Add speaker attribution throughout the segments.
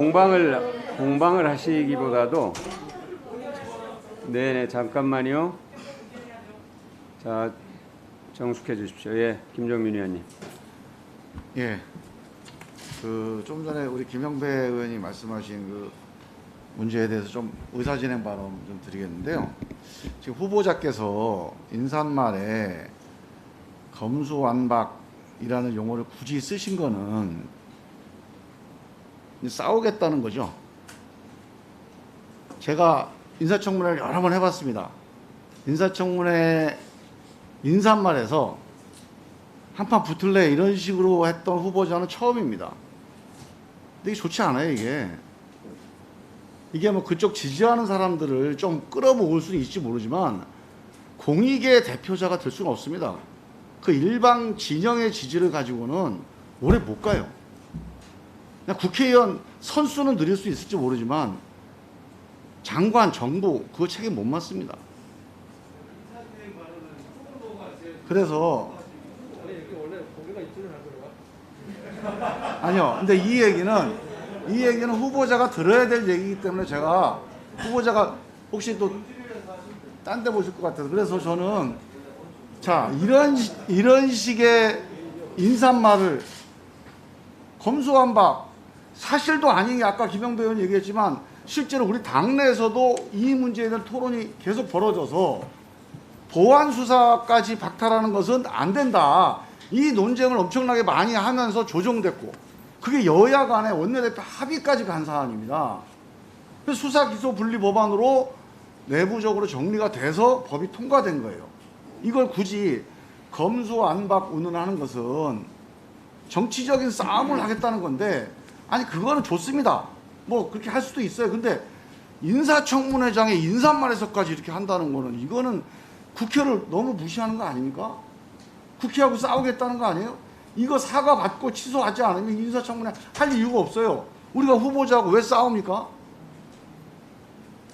Speaker 1: 공방을 하시기보다도 네네 잠깐만요. 자 정숙해 주십시오. 예, 김종민 의원님.
Speaker 2: 예. 좀 전에 우리 김영배 의원이 말씀하신 그 문제에 대해서 좀 의사진행 발언 좀 드리겠는데요. 지금 후보자께서 인사말에 검수완박이라는 용어를 굳이 쓰신 거는 싸우겠다는 거죠. 제가 인사청문회를 여러 번 해봤습니다. 인사청문회 인사말에서 한판 붙을래 이런 식으로 했던 후보자는 처음입니다. 근데 이게 좋지 않아요, 이게. 이게 뭐 그쪽 지지하는 사람들을 좀 끌어모을 수는 있을지 모르지만 공익의 대표자가 될 수는 없습니다. 그 일방 진영의 지지를 가지고는 오래 못 가요. 그냥 국회의원 선수는 늘릴 수 있을지 모르지만 장관, 정부 그거 책임 못 맡습니다. 그래서 아니요. 근데 이 얘기는 후보자가 들어야 될 얘기이기 때문에 제가 후보자가 혹시 또 딴 데 보실 것 같아서 그래서 저는 자 이런 식의 인사말을 검수완박 사실도 아닌 게 아까 김영배 의원이 얘기했지만 실제로 우리 당내에서도 이 문제에 대한 토론이 계속 벌어져서 보안 수사까지 박탈하는 것은 안 된다. 이 논쟁을 엄청나게 많이 하면서 조정됐고 그게 여야 간의 원내대표 합의까지 간 사안입니다. 그래서 수사 기소 분리 법안으로 내부적으로 정리가 돼서 법이 통과된 거예요. 이걸 굳이 검수완박 운운하는 것은 정치적인 싸움을 하겠다는 건데 아니 그거는 좋습니다. 뭐 그렇게 할 수도 있어요. 근데 인사청문회장의 인사말에서까지 이렇게 한다는 거는 이거는 국회를 너무 무시하는 거 아닙니까? 국회하고 싸우겠다는 거 아니에요? 이거 사과받고 취소하지 않으면 인사청문회 할 이유가 없어요. 우리가 후보자하고 왜 싸웁니까?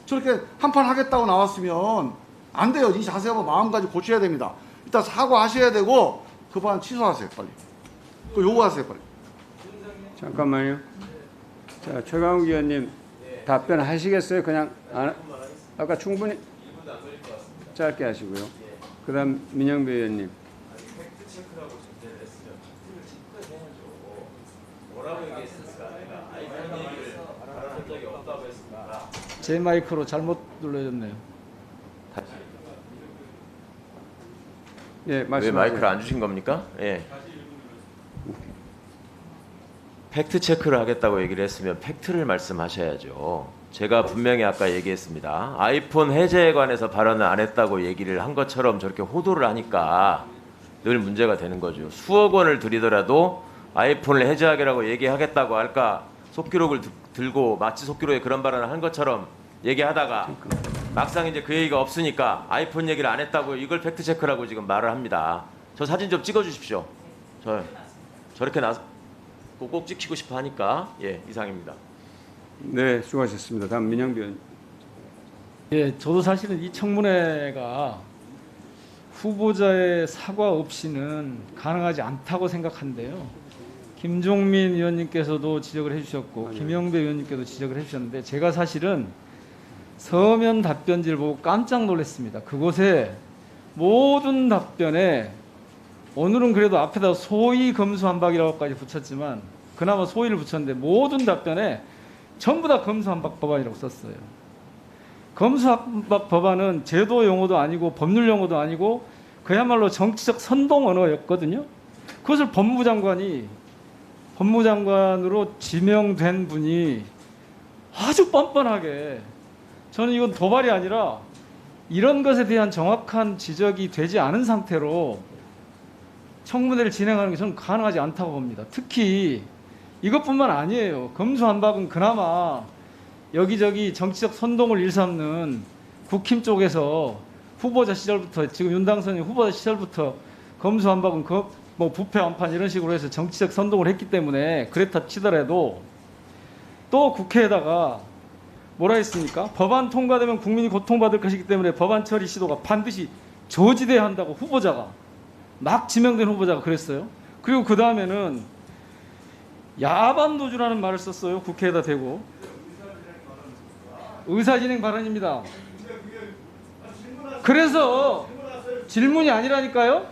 Speaker 2: 저렇게 한판 하겠다고 나왔으면 안 돼요. 이 자세가 마음가짐 고쳐야 됩니다. 일단 사과하셔야 되고 그 반 취소하세요. 빨리. 또 요구하세요. 빨리.
Speaker 1: 잠깐만요. 자 최강욱 의원님 답변하시겠어요? 그냥 아까 충분히 짧게 하시고요. 그다음 민영배 의원님.
Speaker 3: 제 마이크로 잘못 눌러졌네요.
Speaker 1: 예,
Speaker 4: 왜
Speaker 1: 말씀하세요.
Speaker 4: 마이크를 안 주신 겁니까? 예. 팩트 체크를 하겠다고 얘기를 했으면 팩트를 말씀하셔야죠. 제가 분명히 아까 얘기했습니다. 아이폰 해제에 관해서 발언을 안 했다고 얘기를 한 것처럼 저렇게 호도를 하니까 늘 문제가 되는 거죠. 수억 원을 들이더라도 아이폰을 해제하기라고 얘기하겠다고 할까 속기록을 들고 마치 속기록에 그런 발언을 한 것처럼 얘기하다가 막상 이제 그 얘기가 없으니까 아이폰 얘기를 안 했다고 이걸 팩트 체크라고 지금 말을 합니다. 저 사진 좀 찍어 주십시오. 저렇게 꼭 찍히고 싶어 하니까 예, 이상입니다.
Speaker 1: 네, 수고하셨습니다. 다음 민영배 의원님.
Speaker 3: 예, 저도 사실은 이 청문회가 후보자의 사과 없이는 가능하지 않다고 생각한데요. 김종민 의원님께서도 지적을 해주셨고 김영배 의원님께도 지적을 해주셨는데 제가 사실은 서면 답변지를 보고 깜짝 놀랐습니다. 그곳에 모든 답변에 오늘은 그래도 앞에다 소위 검수완박이라고까지 붙였지만 그나마 소위를 붙였는데 모든 답변에 전부 다 검수완박 법안이라고 썼어요. 검수완박 법안은 제도 용어도 아니고 법률 용어도 아니고 그야말로 정치적 선동 언어였거든요. 그것을 법무장관으로 지명된 분이 아주 뻔뻔하게 저는 이건 도발이 아니라 이런 것에 대한 정확한 지적이 되지 않은 상태로 청문회를 진행하는 게 저는 가능하지 않다고 봅니다. 특히 이것뿐만 아니에요. 검수완박은 그나마 여기저기 정치적 선동을 일삼는 국힘 쪽에서 후보자 시절부터 지금 윤당선이 후보자 시절부터 검수완박은 뭐 부패 완판 이런 식으로 해서 정치적 선동을 했기 때문에 그랬다 치더라도 또 국회에다가 뭐라 했습니까? 법안 통과되면 국민이 고통받을 것이기 때문에 법안 처리 시도가 반드시 저지돼야 한다고 후보자가 막 지명된 후보자가 그랬어요. 그리고 그 다음에는 야반 도주라는 말을 썼어요. 국회에다 대고. 의사진행 발언입니다. 그래서 질문이 아니라니까요.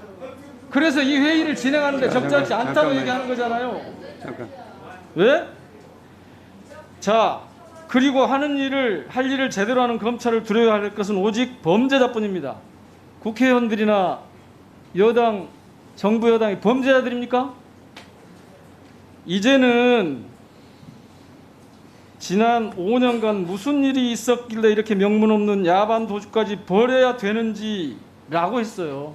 Speaker 3: 그래서 이 회의를 진행하는데 적절치 않다고
Speaker 1: 잠깐만요.
Speaker 3: 얘기하는 거잖아요.
Speaker 1: 잠깐.
Speaker 3: 왜? 자, 그리고 할 일을 제대로 하는 검찰을 두려워할 것은 오직 범죄자뿐입니다. 국회의원들이나 여당, 정부 여당이 범죄자들입니까? 이제는 지난 5년간 무슨 일이 있었길래 이렇게 명분 없는 야반 도주까지 벌여야 되는지라고 했어요.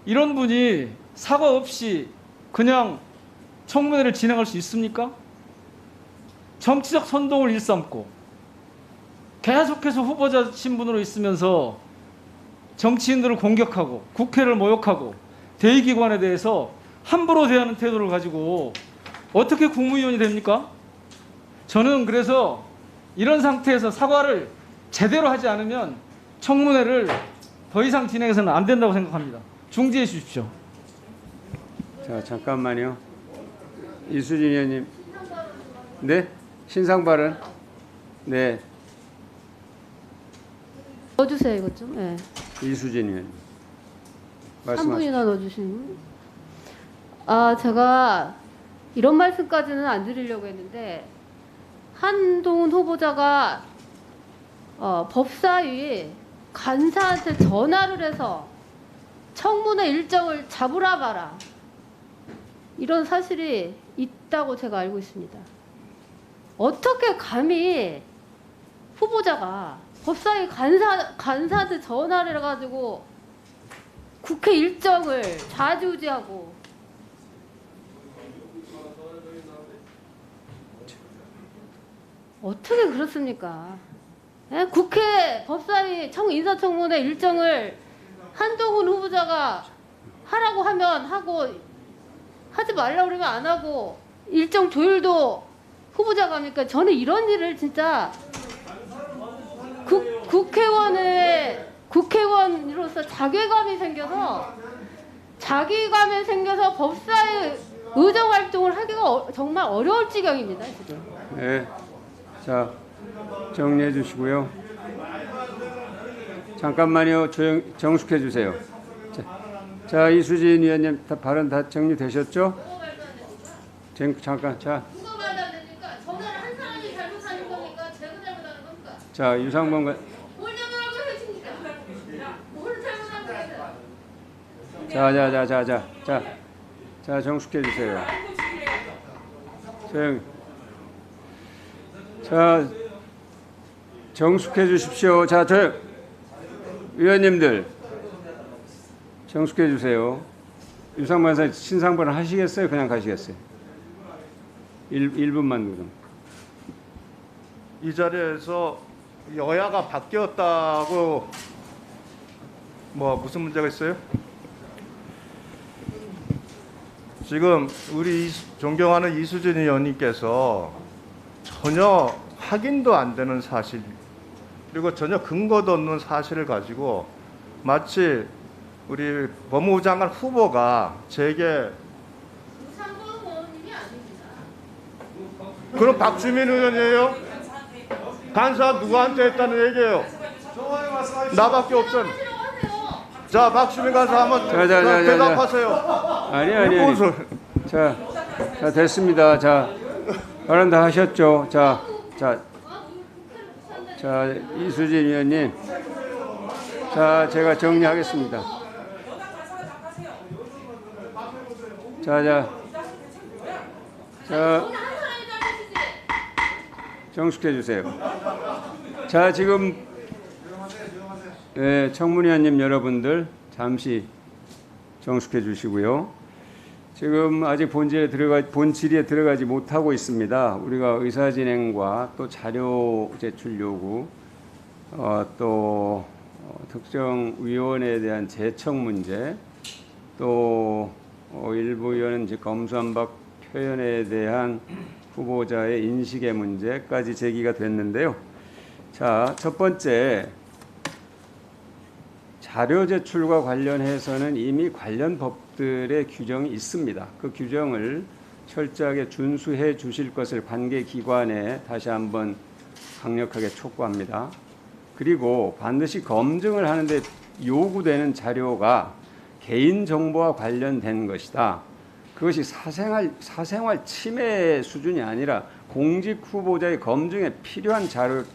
Speaker 3: 이런 분이 사과 없이 그냥 청문회를 진행할 수 있습니까? 정치적 선동을 일삼고 계속해서 후보자 신분으로 있으면서 정치인들을 공격하고 국회를 모욕하고 대의기관에 대해서 함부로 대하는 태도를 가지고 어떻게 국무위원이 됩니까? 저는 그래서 이런 상태에서 사과를 제대로 하지 않으면 청문회를 더 이상 진행해서는 안 된다고 생각합니다. 중지해 주십시오.
Speaker 1: 자, 잠깐만요. 이수진 의원님. 네? 신상 발언? 네.
Speaker 5: 넣어주세요, 이것 좀. 네.
Speaker 1: 이수진 의원님.
Speaker 5: 3분이나 넣어주시는. 제가 이런 말씀까지는 안 드리려고 했는데, 한동훈 후보자가 법사위 간사한테 전화를 해서 청문회 일정을 잡으라 마라, 이런 사실이 있다고 제가 알고 있습니다. 어떻게 감히 후보자가 법사위 간사한테 전화를 해가지고 국회 일정을 좌지우지하고, 어떻게 그렇습니까? 예? 국회 법사위 인사청문회 일정을 한동훈 후보자가 하라고 하면 하고, 하지 말라고 그러면 안 하고, 일정 조율도 후보자가 합니까? 저는 이런 일을 진짜 국회의원으로서 자괴감이 생겨서 법사위 의정 활동을 하기가 정말 어려울 지경입니다, 지금.
Speaker 1: 네. 자, 정리해 주시고요. 잠깐만요. 정숙해 주세요. 자, 이수진 의원님 발언 다 정리되셨죠? 잠깐. 자.
Speaker 5: 누가 말도 안 되니까 전화를 한 사람이 잘못하는 겁니까? 제가 잘못하는 겁니까?
Speaker 1: 자, 유상범
Speaker 5: 뭘 잘못하고 계십니까? 뭘 잘못하고 계세요?
Speaker 1: 자, 정숙해 주세요. 자, 정숙해 주십시오. 자, 의원님들 정숙해 주세요. 유상범 선생 신상 발언 하시겠어요? 그냥 가시겠어요? 1분만 그럼.
Speaker 2: 이 자리에서 여야가 바뀌었다고 무슨 문제가 있어요? 지금 우리 존경하는 이수진 의원님께서 전혀 확인도 안 되는 사실, 그리고 전혀 근거도 없는 사실을 가지고 마치 우리 법무부 장관 후보가 제게,
Speaker 5: 유상범 의원님이 아닙니다.
Speaker 2: 그럼 박주민 의원이에요? 간사 누구한테 했다는 얘기예요? 나밖에 없잖아. 자, 박주민 간사 한번 대답하세요.
Speaker 1: 아니. 자, 됐습니다. 자, 발언 다 하셨죠? 자, 이수진 의원님. 자, 제가 정리하겠습니다. 자, 정숙해 주세요. 자, 지금 청문위원님 여러분들 잠시 정숙해 주시고요. 지금 아직 본질에 들어가지 못하고 있습니다. 우리가 의사진행과 또 자료 제출 요구, 또 특정 위원회에 대한 제청 문제, 또 일부 의원은 이제 검수완박 표현에 대한 후보자의 인식의 문제까지 제기가 됐는데요. 자, 첫 번째, 자료 제출과 관련해서는 이미 관련 법들의 규정이 있습니다. 그 규정을 철저하게 준수해 주실 것을 관계 기관에 다시 한번 강력하게 촉구합니다. 그리고 반드시 검증을 하는데 요구되는 자료가 개인정보와 관련된 것이다. 그것이 사생활 침해 수준이 아니라 공직 후보자의 검증에 필요한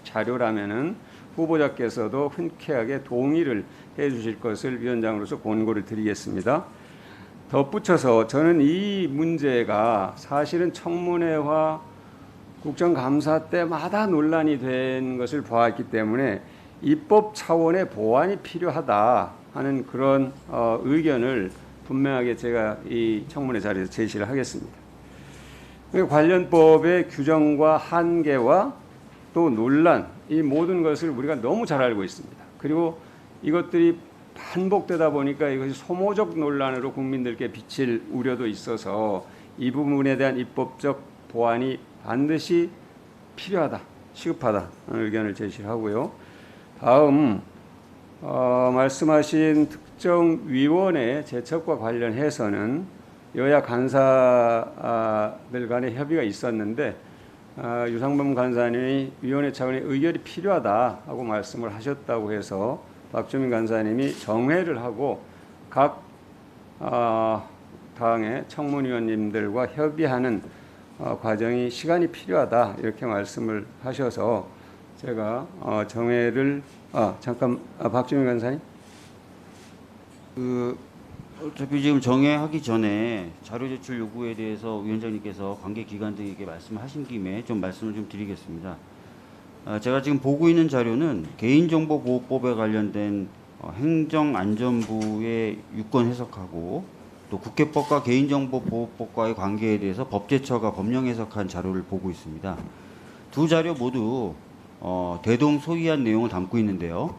Speaker 1: 자료라면은 후보자께서도 흔쾌하게 동의를 해 주실 것을 위원장으로서 권고를 드리겠습니다. 덧붙여서 저는 이 문제가 사실은 청문회와 국정감사 때마다 논란이 된 것을 보았기 때문에 입법 차원의 보완이 필요하다 하는 그런 의견을 분명하게 제가 이 청문회 자리에서 제시를 하겠습니다. 관련법의 규정과 한계와 또 논란, 이 모든 것을 우리가 너무 잘 알고 있습니다. 그리고 이것들이 반복되다 보니까 이것이 소모적 논란으로 국민들께 비칠 우려도 있어서 이 부분에 대한 입법적 보완이 반드시 필요하다, 시급하다 하는 의견을 제시하고요. 다음 말씀하신 특정 위원회 제척과 관련해서는 여야 간사들 간의 협의가 있었는데 유상범 간사님이 위원회 차원의 의결이 필요하다고 말씀을 하셨다고 해서 박주민 간사님이 정회를 하고 각 당의 청문위원님들과 협의하는 과정이 시간이 필요하다 이렇게 말씀을 하셔서 제가 정회를 잠깐 박주민 간사님.
Speaker 6: 어차피 지금 정회하기 전에 자료 제출 요구에 대해서 위원장님께서 관계기관들에게 말씀하신 김에 좀 말씀을 좀 드리겠습니다. 제가 지금 보고 있는 자료는 개인정보보호법에 관련된 행정안전부의 유권 해석하고 또 국회법과 개인정보보호법과의 관계에 대해서 법제처가 법령 해석한 자료를 보고 있습니다. 두 자료 모두 대동소이한 내용을 담고 있는데요.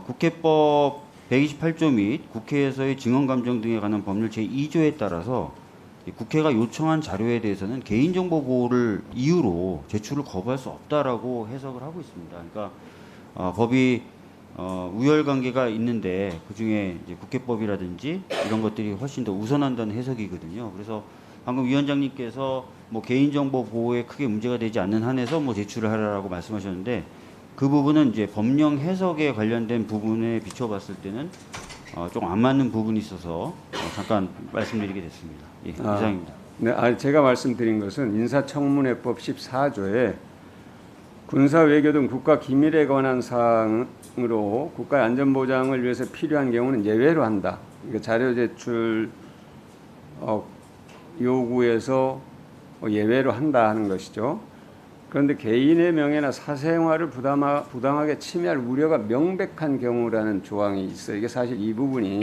Speaker 6: 국회법 128조 및 국회에서의 증언감정 등에 관한 법률 제2조에 따라서 국회가 요청한 자료에 대해서는 개인정보 보호를 이유로 제출을 거부할 수 없다라고 해석을 하고 있습니다. 그러니까 법이 우열관계가 있는데 그중에 이제 국회법이라든지 이런 것들이 훨씬 더 우선한다는 해석이거든요. 그래서 방금 위원장님께서 뭐 개인정보 보호에 크게 문제가 되지 않는 한에서 뭐 제출을 하라고 말씀하셨는데 그 부분은 이제 법령 해석에 관련된 부분에 비춰봤을 때는 좀 안 맞는 부분이 있어서 잠깐 말씀드리게 됐습니다. 예, 이상입니다.
Speaker 1: 네, 제가 말씀드린 것은 인사청문회법 14조에 군사 외교 등 국가 기밀에 관한 사항으로 국가의 안전 보장을 위해서 필요한 경우는 예외로 한다. 그러니까 자료 제출 요구에서 예외로 한다 하는 것이죠. 그런데 개인의 명예나 사생활을 부당하게 침해할 우려가 명백한 경우라는 조항이 있어요. 이게 사실 이 부분이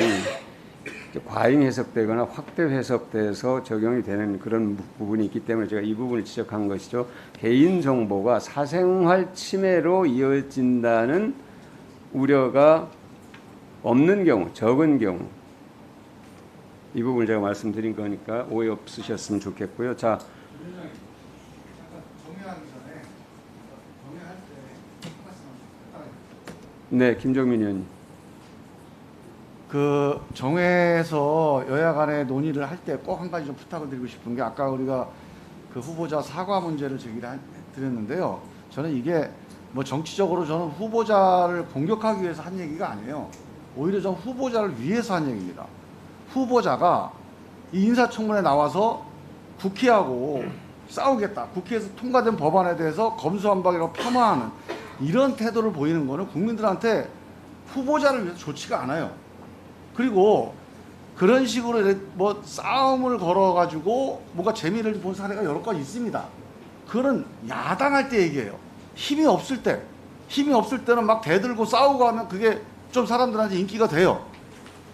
Speaker 1: 과잉 해석되거나 확대 해석돼서 적용이 되는 그런 부분이 있기 때문에 제가 이 부분을 지적한 것이죠. 개인 정보가 사생활 침해로 이어진다는 우려가 없는 경우, 적은 경우 이 부분을 제가 말씀드린 거니까 오해 없으셨으면 좋겠고요. 자, 네, 김정민 의원님.
Speaker 2: 그 정회에서 여야 간의 논의를 할 때 꼭 한 가지 좀 부탁을 드리고 싶은 게 아까 우리가 그 후보자 사과 문제를 드렸는데요. 저는 이게 뭐 정치적으로 저는 후보자를 공격하기 위해서 한 얘기가 아니에요. 오히려 전 후보자를 위해서 한 얘기입니다. 후보자가 이 인사청문회에 나와서 국회하고 싸우겠다. 국회에서 통과된 법안에 대해서 검수완박이라고 폄하하는 이런 태도를 보이는 거는 국민들한테 후보자를 위해서 좋지가 않아요. 그리고 그런 식으로 뭐 싸움을 걸어가지고 뭔가 재미를 본 사례가 여러 가지 있습니다. 그거는 야당할 때 얘기예요. 힘이 없을 때는 막 대들고 싸우고 하면 그게 좀 사람들한테 인기가 돼요.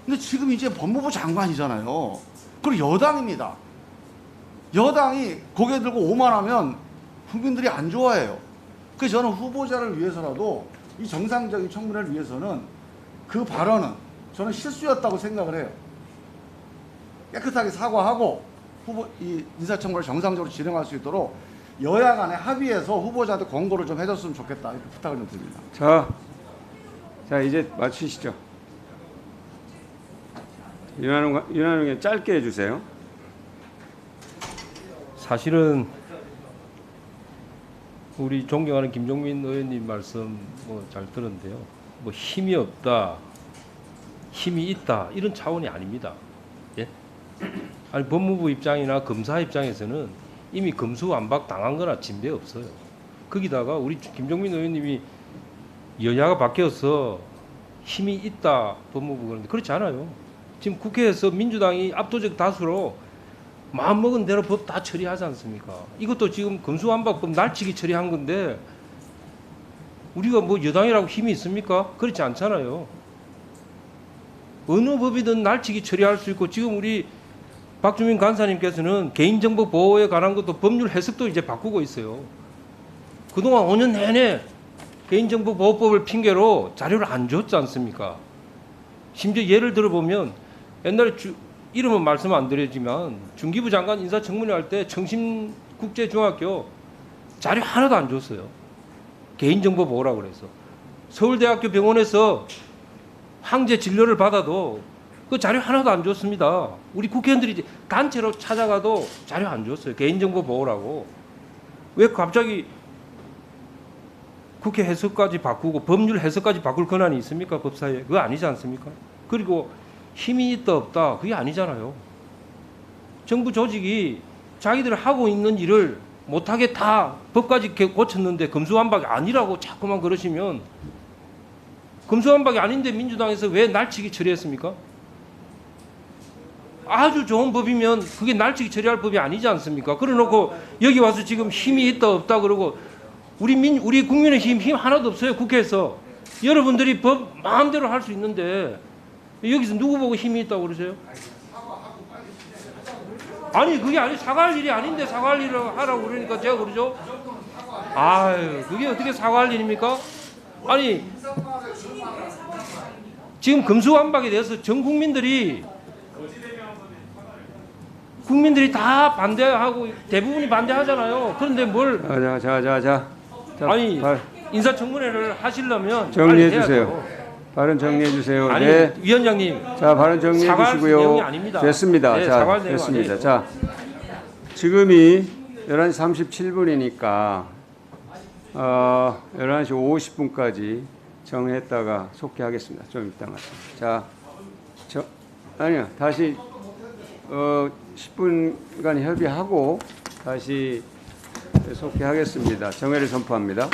Speaker 2: 근데 지금 이제 법무부 장관이잖아요. 그리고 여당입니다. 여당이 고개 들고 오만하면 국민들이 안 좋아해요. 그래서 저는 후보자를 위해서라도 이 정상적인 청문회를 위해서는 그 발언은 저는 실수였다고 생각을 해요. 깨끗하게 사과하고 이 인사청문회를 정상적으로 진행할 수 있도록 여야 간에 합의해서 후보자한테 권고를 좀 해줬으면 좋겠다 이렇게 부탁을 좀 드립니다.
Speaker 1: 자 이제 마치시죠. 윤한홍 의원 짧게 해주세요.
Speaker 7: 사실은 우리 존경하는 김종민 의원님 말씀 뭐 잘 들었는데요. 뭐 힘이 없다, 힘이 있다 이런 차원이 아닙니다. 예? 아니 법무부 입장이나 검사 입장에서는 이미 검수완박 당한 거나 진배 없어요. 거기다가 우리 김종민 의원님이 여야가 바뀌어서 힘이 있다 법무부 그런데 그렇지 않아요. 지금 국회에서 민주당이 압도적 다수로 마음먹은 대로 법 다 처리하지 않습니까? 이것도 지금 검수완박법 날치기 처리한 건데 우리가 뭐 여당이라고 힘이 있습니까? 그렇지 않잖아요. 어느 법이든 날치기 처리할 수 있고 지금 우리 박주민 간사님께서는 개인정보 보호에 관한 것도 법률 해석도 이제 바꾸고 있어요. 그동안 5년 내내 개인정보보호법을 핑계로 자료를 안 줬지 않습니까? 심지어 예를 들어보면 옛날에 이름은 말씀 안 드리지만 중기부 장관 인사청문회 할 때 청심국제중학교 자료 하나도 안 줬어요. 개인정보 보호라고 그래서. 서울대학교 병원에서 황제 진료를 받아도 그 자료 하나도 안 줬습니다. 우리 국회의원들이 단체로 찾아가도 자료 안 줬어요. 개인정보 보호라고. 왜 갑자기 국회 해석까지 바꾸고 법률 해석까지 바꿀 권한이 있습니까? 법사위에. 그거 아니지 않습니까? 그리고 힘이 있다 없다 그게 아니잖아요. 정부 조직이 자기들 하고 있는 일을 못하게 다 법까지 고쳤는데 검수완박이 아니라고 자꾸만 그러시면 검수완박이 아닌데 민주당에서 왜 날치기 처리했습니까? 아주 좋은 법이면 그게 날치기 처리할 법이 아니지 않습니까? 그래놓고 여기 와서 지금 힘이 있다 없다 그러고 우리 국민의힘 힘 하나도 없어요. 국회에서. 여러분들이 법 마음대로 할 수 있는데 여기서 누구 보고 힘이 있다고 그러세요? 아니 그게 아니 사과할 일이 아닌데 사과할 일을 하라고 그러니까 제가 그러죠. 아유 그게 어떻게 사과할 일입니까? 아니 지금 검수완박에 대해서 전 국민들이 다 반대하고 대부분이 반대하잖아요. 그런데 뭘
Speaker 1: 자,
Speaker 7: 아니 인사청문회를 하시려면
Speaker 1: 정리해
Speaker 7: 빨리
Speaker 1: 주세요.
Speaker 7: 해야죠.
Speaker 1: 발언 정리해 주세요.
Speaker 7: 아니
Speaker 1: 네.
Speaker 7: 위원장님
Speaker 1: 자, 발언 정리해
Speaker 7: 사과할
Speaker 1: 주시고요.
Speaker 7: 내용이 아닙니다.
Speaker 1: 됐습니다.
Speaker 7: 네,
Speaker 1: 자,
Speaker 7: 사과할 내용
Speaker 1: 됐습니다.
Speaker 7: 아니에요.
Speaker 1: 자, 지금이 11시 37분이니까 11시 50분까지 정했다가 속개하겠습니다. 좀 이따 말씀. 자, 아니요. 다시 10분간 협의하고 다시 속개하겠습니다. 정회를 선포합니다.